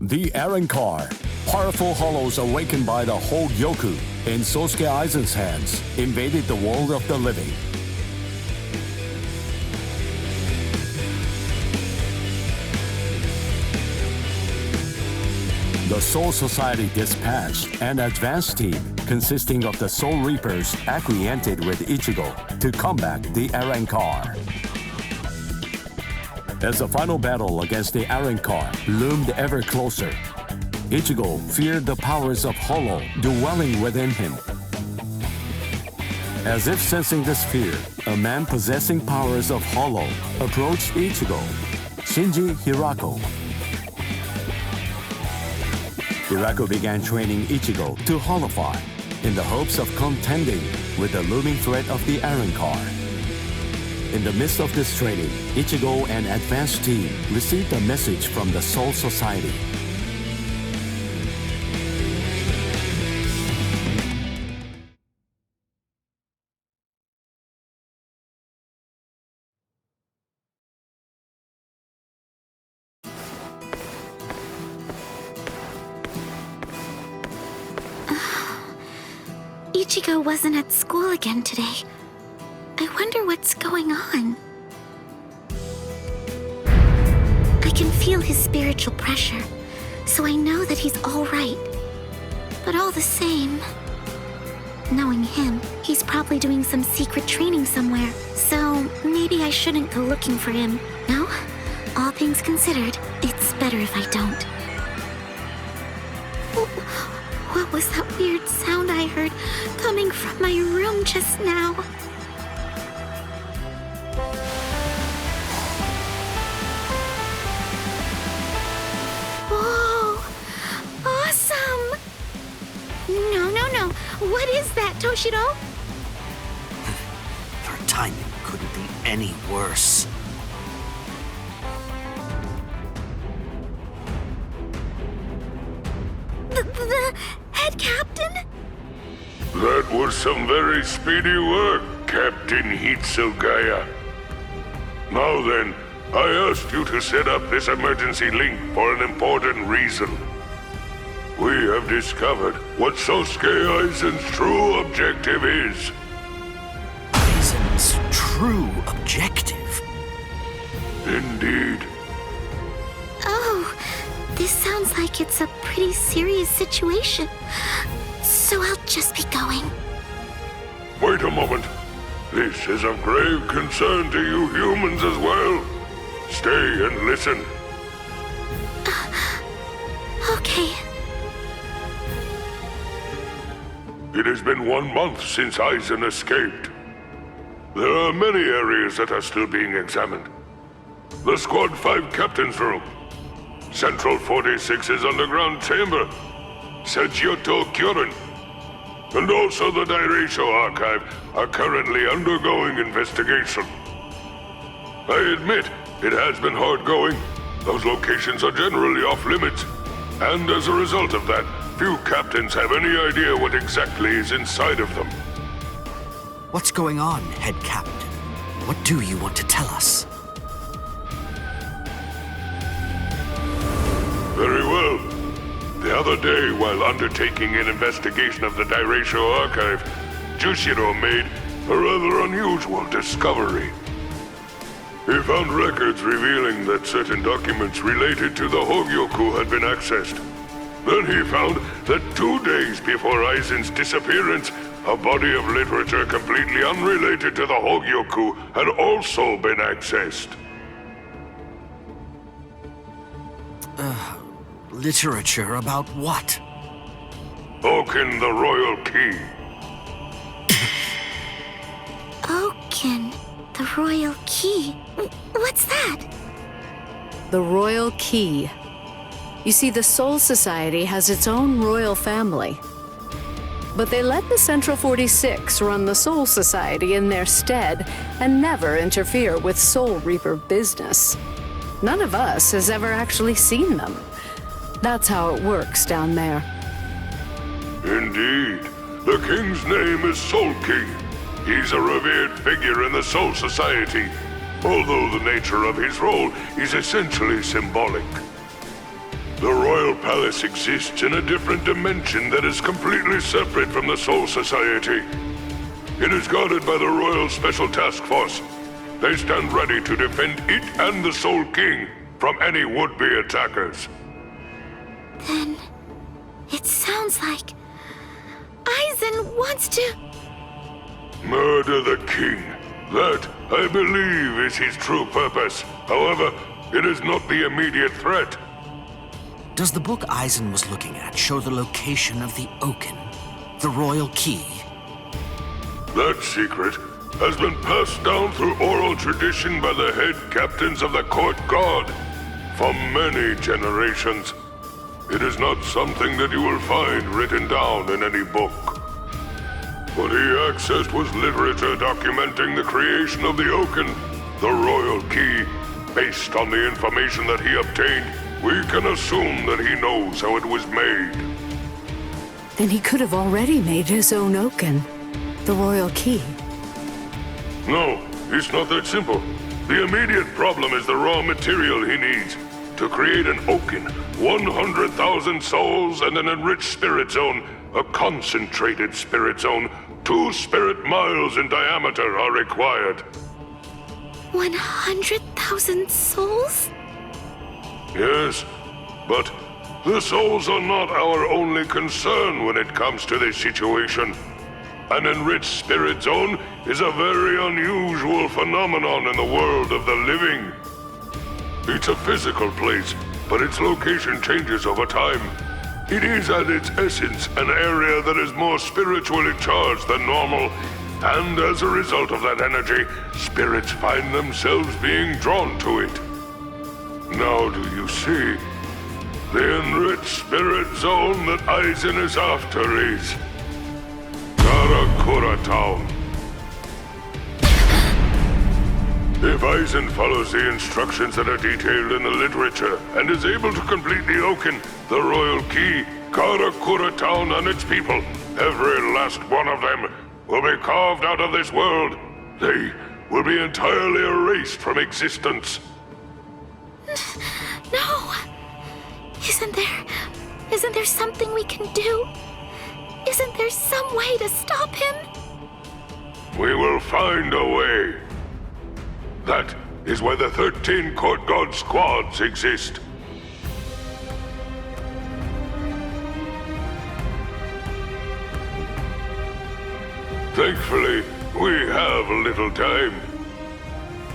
The Aaron Car. Powerful hollows awakened by the Hogyoku in Sosuke Aizen's hands invaded the world of the living. The Soul Society dispatched an advance team consisting of the Soul Reapers acquainted with Ichigo to combat the Arrancar. As the final battle against the Arrancar loomed ever closer, Ichigo feared the powers of Hollow dwelling within him. As if sensing this fear, a man possessing powers of Hollow approached Ichigo, Shinji Hirako. Hirako began training Ichigo to Hollowify in the hopes of contending with the looming threat of the Arrancar. In the midst of this training, Ichigo and advanced team received a message from the Soul Society. Ichigo wasn't at school again today. I wonder what's going on. I can feel his spiritual pressure, so I know that he's all right. But all the same, knowing him, he's probably doing some secret training somewhere, so maybe I shouldn't go looking for him. No? All things considered, it's better if I don't. What was that weird sound I heard coming from my room just now? Whoa! Awesome! No. What is that, Toshiro? Your timing couldn't be any worse. The head captain? That was some very speedy work, Captain Hitsugaya. Now then, I asked you to set up this emergency link for an important reason. We have discovered what Sosuke Aizen's true objective is. Aizen's true objective? Indeed. Oh, this sounds like it's a pretty serious situation. So I'll just be going. Wait a moment. This is of grave concern to you humans as well. Stay and listen. Okay. It has been 1 month since Aizen escaped. There are many areas that are still being examined. The Squad 5 Captain's Room, Central 46's underground chamber, Sejioto Kyorin, and also the Dairaisho archive are currently undergoing investigation. I admit, it has been hard going. Those locations are generally off limits, and as a result of that, few captains have any idea what exactly is inside of them. What's going on, Head Captain? What do you want to tell us? Very well. The other day, while undertaking an investigation of the Dairaisho archive, Jushiro made a rather unusual discovery. He found records revealing that certain documents related to the Hogyoku had been accessed. Then he found that 2 days before Aizen's disappearance, a body of literature completely unrelated to the Hogyoku had also been accessed. Literature about what? Oaken the Royal Key. Oaken, the Royal Key. What's that? The Royal Key. You see, the Soul Society has its own royal family. But they let the Central 46 run the Soul Society in their stead and never interfere with Soul Reaper business. None of us has ever actually seen them. That's how it works down there. Indeed. The king's name is Soul King. He's a revered figure in the Soul Society, although the nature of his role is essentially symbolic. The Royal Palace exists in a different dimension that is completely separate from the Soul Society. It is guarded by the Royal Special Task Force. They stand ready to defend it and the Soul King from any would-be attackers. Then, it sounds like Aizen wants to... Murder the King. That, I believe, is his true purpose. However, it is not the immediate threat. Does the book Aizen was looking at show the location of the Oaken, the royal key? That secret has been passed down through oral tradition by the head captains of the court guard for many generations. It is not something that you will find written down in any book. What he accessed was literature documenting the creation of the Oaken, the royal key. Based on the information that he obtained, we can assume that he knows how it was made. Then he could have already made his own Oaken, the royal key. No, it's not that simple. The immediate problem is the raw material he needs. To create an Oaken, 100,000 souls and an enriched spirit zone, a concentrated spirit zone, 2 spirit miles in diameter are required. 100,000 souls? Yes, but the souls are not our only concern when it comes to this situation. An enriched spirit zone is a very unusual phenomenon in the world of the living. It's a physical place, but its location changes over time. It is at its essence an area that is more spiritually charged than normal, and as a result of that energy, spirits find themselves being drawn to it. Now do you see? The enriched spirit zone that Aizen is after is Karakura Town. If Aizen follows the instructions that are detailed in the literature and is able to complete the Oaken, the royal key, Karakura Town and its people, every last one of them, will be carved out of this world. They will be entirely erased from existence. No! Isn't there something we can do? Isn't there some way to stop him? We will find a way. That is why the 13 Court Guard squads exist. Thankfully, we have a little time.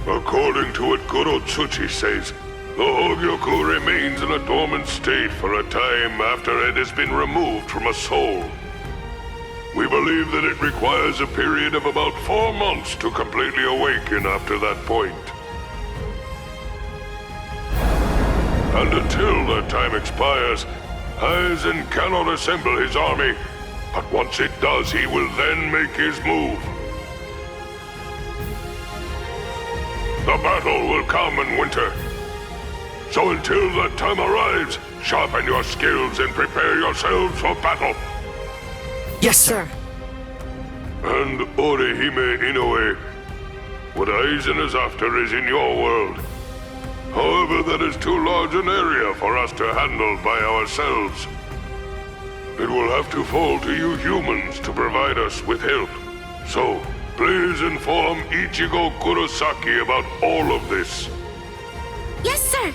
According to what Goro Tsuchi says, the Hogyoku remains in a dormant state for a time after it has been removed from a soul. We believe that it requires a period of about 4 months to completely awaken after that point. And until that time expires, Aizen cannot assemble his army, but once it does, he will then make his move. The battle will come in winter. So until that time arrives, sharpen your skills and prepare yourselves for battle. Yes, sir. And Orihime Inoue, what Aizen is after is in your world. However, that is too large an area for us to handle by ourselves. It will have to fall to you humans to provide us with help. So, please inform Ichigo Kurosaki about all of this. Yes, sir!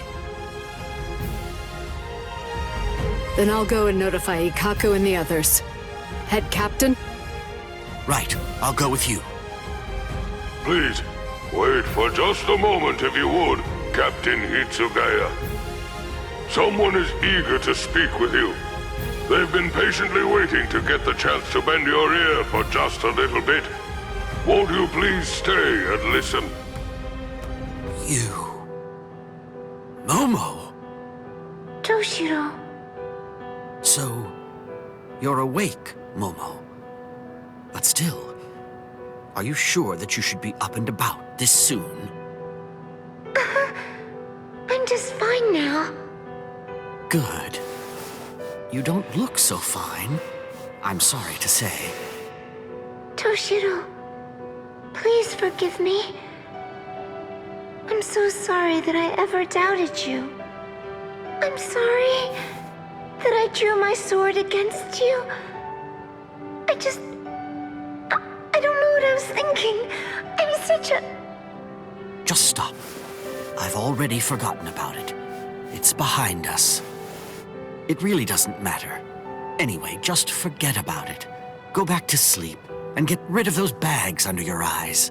Then I'll go and notify Ikaku and the others. Head Captain? Right, I'll go with you. Please, wait for just a moment if you would, Captain Hitsugaya. Someone is eager to speak with you. They've been patiently waiting to get the chance to bend your ear for just a little bit. Won't you please stay and listen? You... Momo! Toshiro. So, you're awake, Momo. But still, are you sure that you should be up and about this soon? I'm just fine now. Good. You don't look so fine, I'm sorry to say. Toshiro, please forgive me. I'm so sorry that I ever doubted you. I'm sorry that I drew my sword against you. I don't know what I was thinking. I'm such a... Just stop. I've already forgotten about it. It's behind us. It really doesn't matter. Anyway, just forget about it. Go back to sleep and get rid of those bags under your eyes.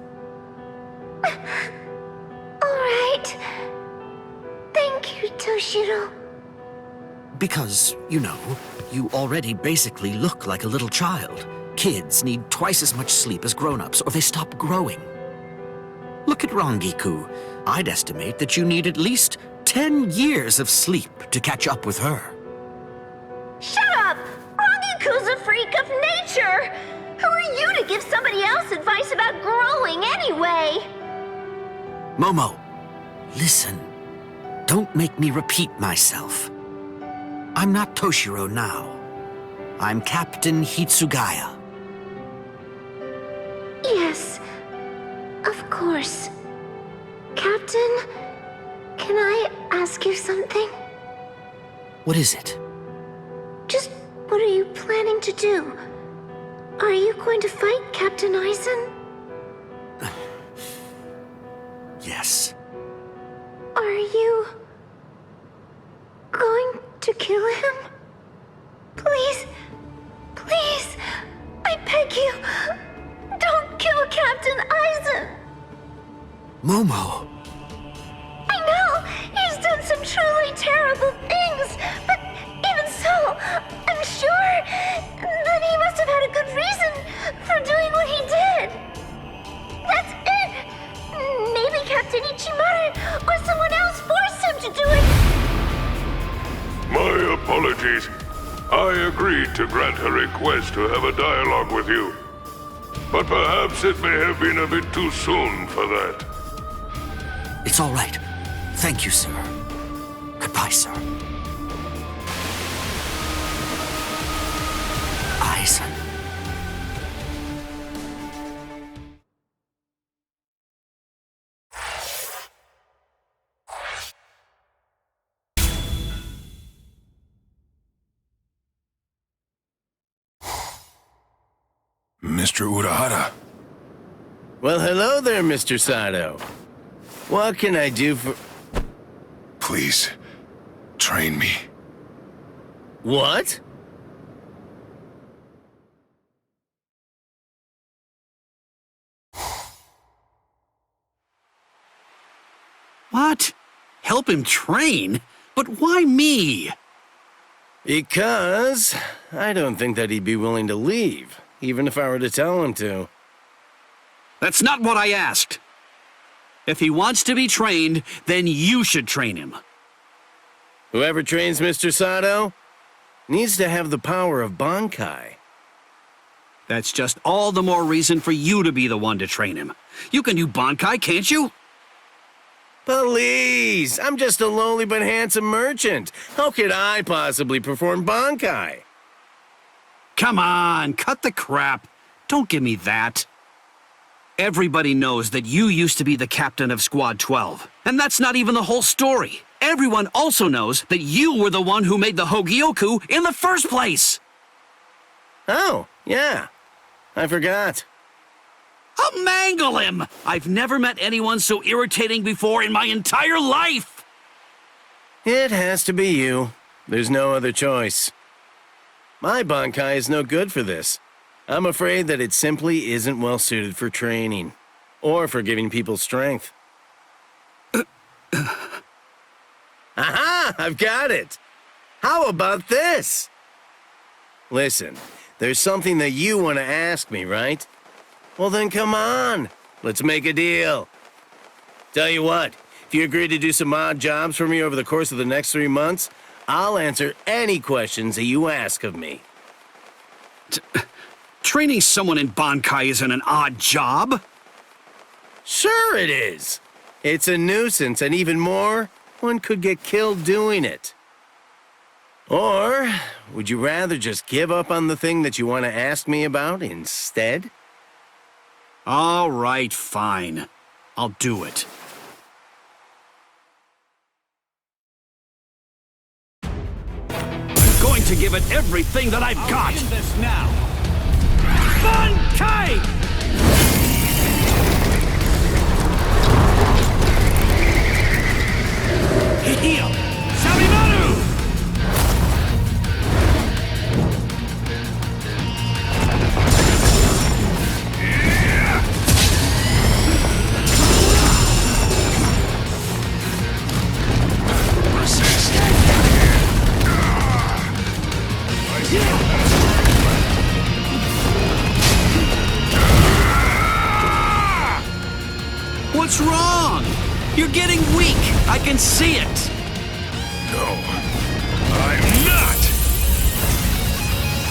Alright. Thank you, Toshiro. Because, you know, you already basically look like a little child. Kids need twice as much sleep as grown-ups, or they stop growing. Look at Rangiku. I'd estimate that you need at least 10 years of sleep to catch up with her. Shut up! Rangiku's a freak of nature! Who are you to give somebody else advice about growing anyway? Momo, listen. Don't make me repeat myself. I'm not Toshiro now. I'm Captain Hitsugaya. Yes, of course. Captain, can I ask you something? What is it? Just what are you planning to do? Are you going to fight Captain Aizen? Yes. Are you going to kill him? Please, please, I beg you, don't kill Captain Aizen. Momo! I know he's done some truly terrible things, but even so, I'm sure that he must have had a good reason for doing what he did. That's it. Maybe Captain Ichimaru or someone else forced him to do it. My apologies. I agreed to grant her request to have a dialogue with you. But perhaps it may have been a bit too soon for that. It's all right. Thank you, sir. Goodbye, sir. Aizen. Mr. Urahara. Well, hello there, Mr. Sato. What can I do for... Please, train me. What? What? Help him train? But why me? Because I don't think that he'd be willing to leave, even if I were to tell him to. That's not what I asked. If he wants to be trained, then you should train him. Whoever trains Mr. Sato needs to have the power of Bankai. That's just all the more reason for you to be the one to train him. You can do Bankai, can't you? Please! I'm just a lowly but handsome merchant. How could I possibly perform Bankai? Come on, cut the crap. Don't give me that. Everybody knows that you used to be the captain of Squad 12. And that's not even the whole story. Everyone also knows that you were the one who made the Hogyoku in the first place. Oh, yeah. I forgot. I'll mangle him! I've never met anyone so irritating before in my entire life! It has to be you. There's no other choice. My Bankai is no good for this. I'm afraid that it simply isn't well suited for training, or for giving people strength. Aha! I've got it! How about this? Listen, there's something that you want to ask me, right? Well then come on, let's make a deal. Tell you what, if you agree to do some odd jobs for me over the course of the next 3 months, I'll answer any questions that you ask of me. Training someone in Bankai isn't an odd job. Sure it is. It's a nuisance, and even more, one could get killed doing it. Or, would you rather just give up on the thing that you want to ask me about instead? All right, fine. I'll do it. to give it everything that I've got! I'll end this now! Bankai! Heal! Sabimaru! What's wrong? You're getting weak. I can see it. No, I'm not!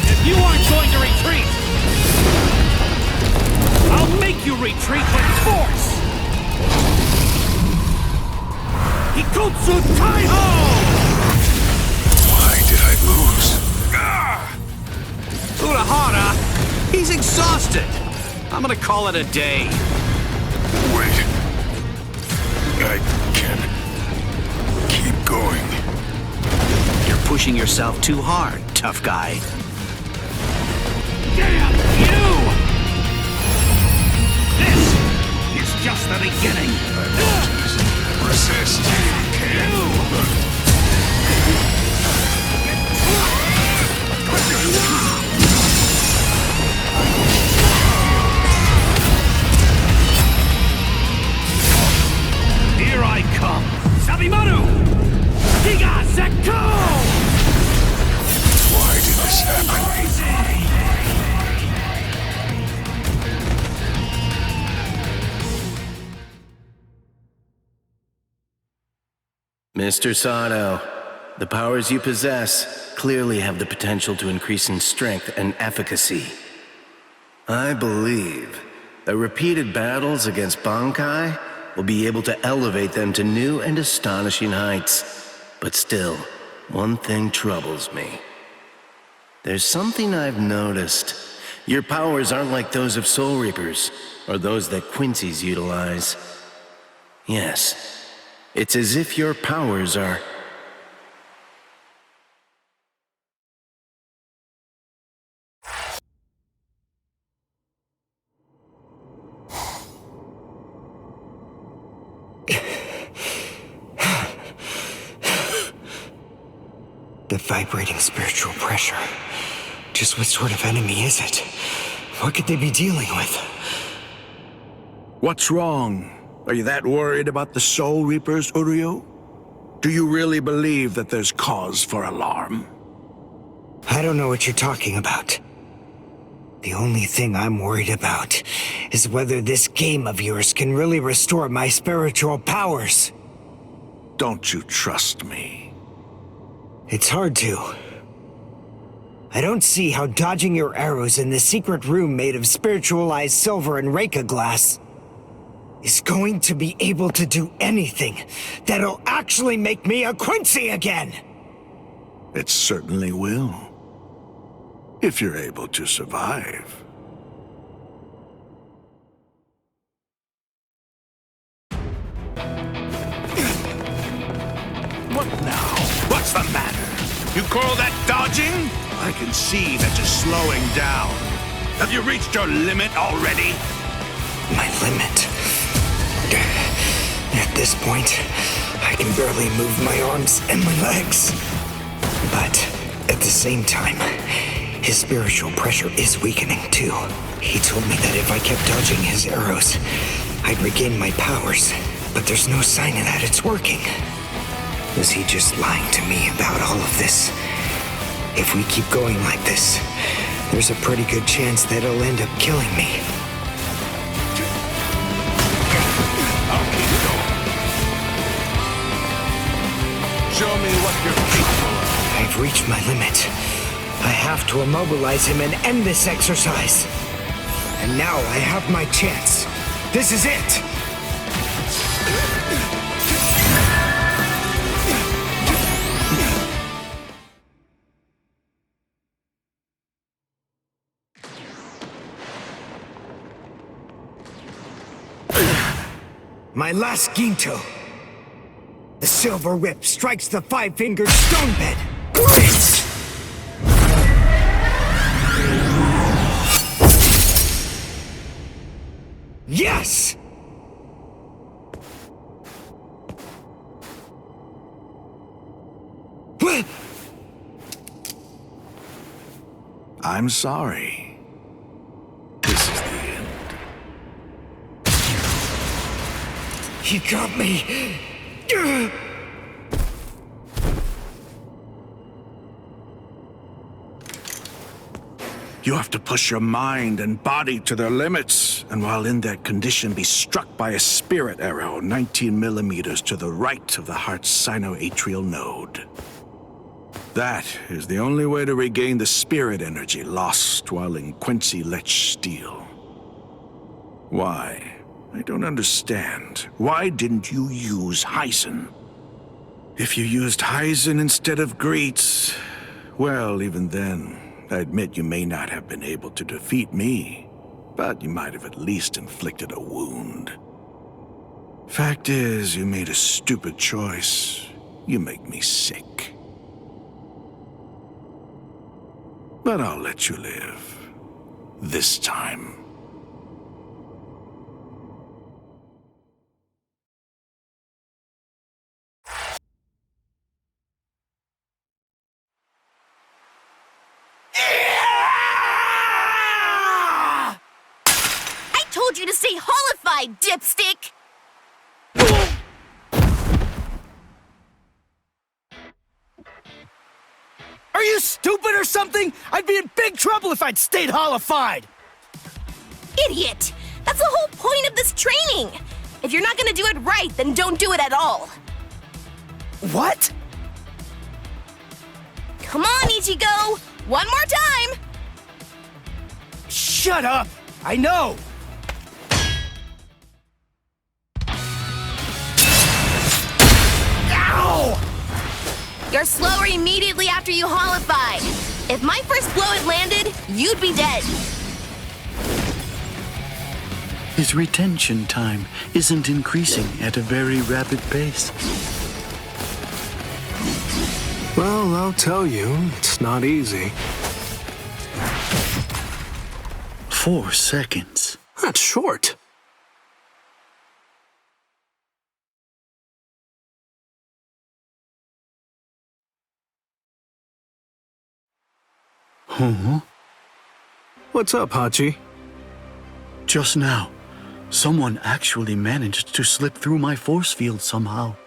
If you aren't going to retreat, I'll make you retreat with force! Hikutsu Taiho! Why did I lose? Urahara, he's exhausted. I'm gonna call it a day. Wait. I can keep going. You're pushing yourself too hard, tough guy. Damn you! This is just the beginning. Resist. Here I come! Sabimaru! Giga Sekko! Why did this happen? Mr. Sato, the powers you possess clearly have the potential to increase in strength and efficacy. I believe that repeated battles against Bankai will be able to elevate them to new and astonishing heights. But still, one thing troubles me. There's something I've noticed. Your powers aren't like those of Soul Reapers, or those that Quincy's utilize. Yes, it's as if your powers are... The vibrating spiritual pressure. Just what sort of enemy is it? What could they be dealing with? What's wrong? Are you that worried about the Soul Reapers, Uryu? Do you really believe that there's cause for alarm? I don't know what you're talking about. The only thing I'm worried about is whether this game of yours can really restore my spiritual powers. Don't you trust me? It's hard to. I don't see how dodging your arrows in the secret room made of spiritualized silver and Reika glass is going to be able to do anything that'll actually make me a Quincy again! It certainly will. If you're able to survive. What now? What's the matter? You call that dodging? I can see that you're slowing down. Have you reached your limit already? My limit? At this point, I can barely move my arms and my legs. But at the same time, his spiritual pressure is weakening too. He told me that if I kept dodging his arrows, I'd regain my powers. But there's no sign of that it's working. Was he just lying to me about all of this? If we keep going like this, there's a pretty good chance that he'll end up killing me. I'll keep going. Show me what you're capable of. I've reached my limit. I have to immobilize him and end this exercise. And now I have my chance. This is it! My last Ginto. The silver whip strikes the five-fingered stone bed. Great! Yes! What? I'm sorry. This is the end. He got me. Ugh. You have to push your mind and body to their limits, and while in that condition, be struck by a spirit arrow 19 millimeters to the right of the heart's sinoatrial node. That is the only way to regain the spirit energy lost while in Quincy Lech Steel. Why? I don't understand. Why didn't you use Heisen? If you used Heisen instead of Greets, well, even then, I admit you may not have been able to defeat me, but you might have at least inflicted a wound. Fact is, you made a stupid choice. You make me sick. But I'll let you live. This time. I told you to stay holified, dipstick! Are you stupid or something? I'd be in big trouble if I'd stayed holified! Idiot! That's the whole point of this training! If you're not gonna do it right, then don't do it at all! What? Come on, Ichigo! One more time! Shut up! I know! Ow! You're slower immediately after you holified. If my first blow had landed, you'd be dead. His retention time isn't increasing at a very rapid pace. Well, I'll tell you, it's not easy. 4 seconds. That's short. Huh? What's up, Hachi? Just now, someone actually managed to slip through my force field somehow.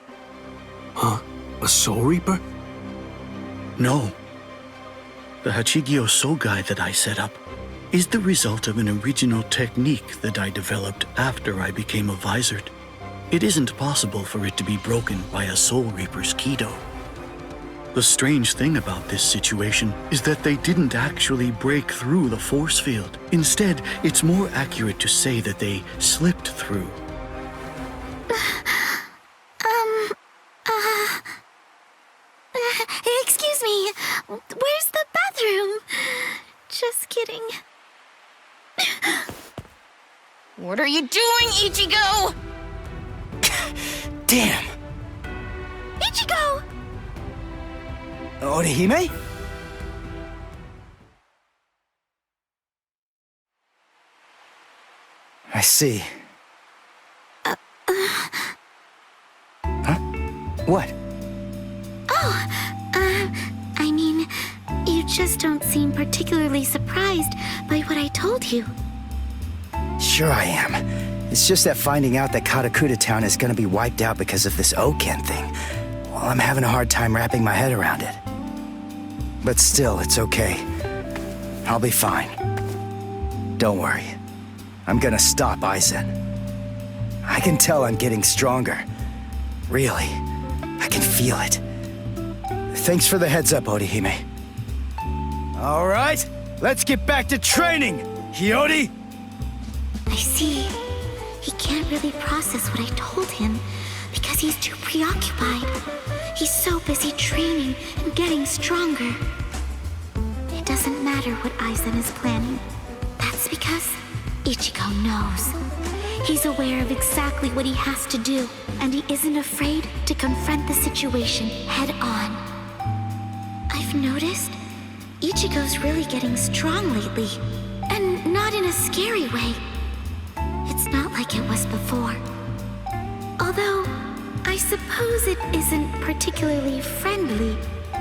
Huh? A Soul Reaper? No. The Hachigyo Sogai that I set up is the result of an original technique that I developed after I became a Visored. It isn't possible for it to be broken by a Soul Reaper's Kido. The strange thing about this situation is that they didn't actually break through the force field. Instead, it's more accurate to say that they slipped through. Excuse me. Where's the bathroom? Just kidding. What are you doing, Ichigo? Damn! Ichigo! Orihime? I see. Huh? What? I mean, you just don't seem particularly surprised by what I told you. Sure I am. It's just that finding out that Katakura Town is gonna be wiped out because of this Oken thing, well, I'm having a hard time wrapping my head around it. But still, it's okay. I'll be fine. Don't worry. I'm gonna stop Aizen. I can tell I'm getting stronger. Really. I can feel it. Thanks for the heads up, Orihime. All right, let's get back to training, Hiyori! I see. He can't really process what I told him because he's too preoccupied. He's so busy training and getting stronger. It doesn't matter what Aizen is planning. That's because Ichigo knows. He's aware of exactly what he has to do, and he isn't afraid to confront the situation head on. I've noticed Ichigo's really getting strong lately, and not in a scary way. It's not like it was before. Although, I suppose it isn't particularly friendly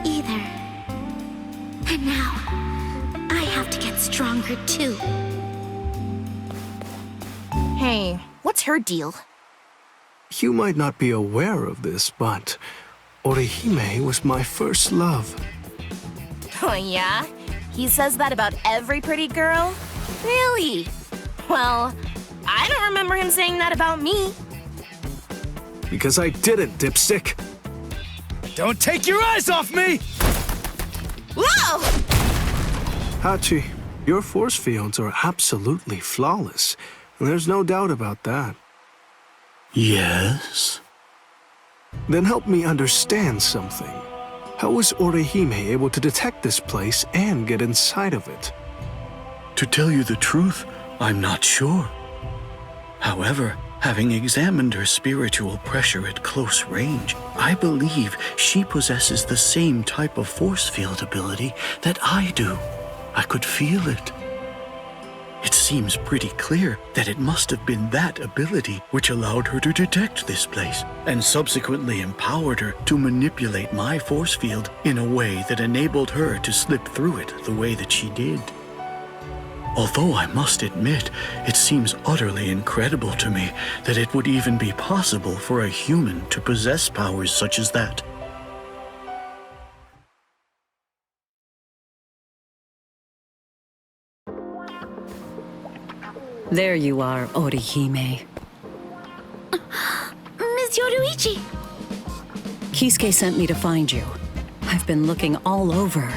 either. And now, I have to get stronger too. Hey, what's her deal? You might not be aware of this, but Orihime was my first love. Oh yeah? He says that about every pretty girl? Really? Well, I don't remember him saying that about me. Because I didn't, dipstick. Don't take your eyes off me! Whoa! Hachi, your force fields are absolutely flawless. There's no doubt about that. Yes? Then help me understand something. How was Orihime able to detect this place and get inside of it? To tell you the truth, I'm not sure. However, having examined her spiritual pressure at close range, I believe she possesses the same type of force field ability that I do. I could feel it. It seems pretty clear that it must have been that ability which allowed her to detect this place, and subsequently empowered her to manipulate my force field in a way that enabled her to slip through it the way that she did. Although I must admit, it seems utterly incredible to me that it would even be possible for a human to possess powers such as that. There you are, Orihime. Miss Yoruichi! Kisuke sent me to find you. I've been looking all over.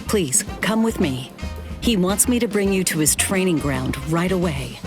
Please, come with me. He wants me to bring you to his training ground right away.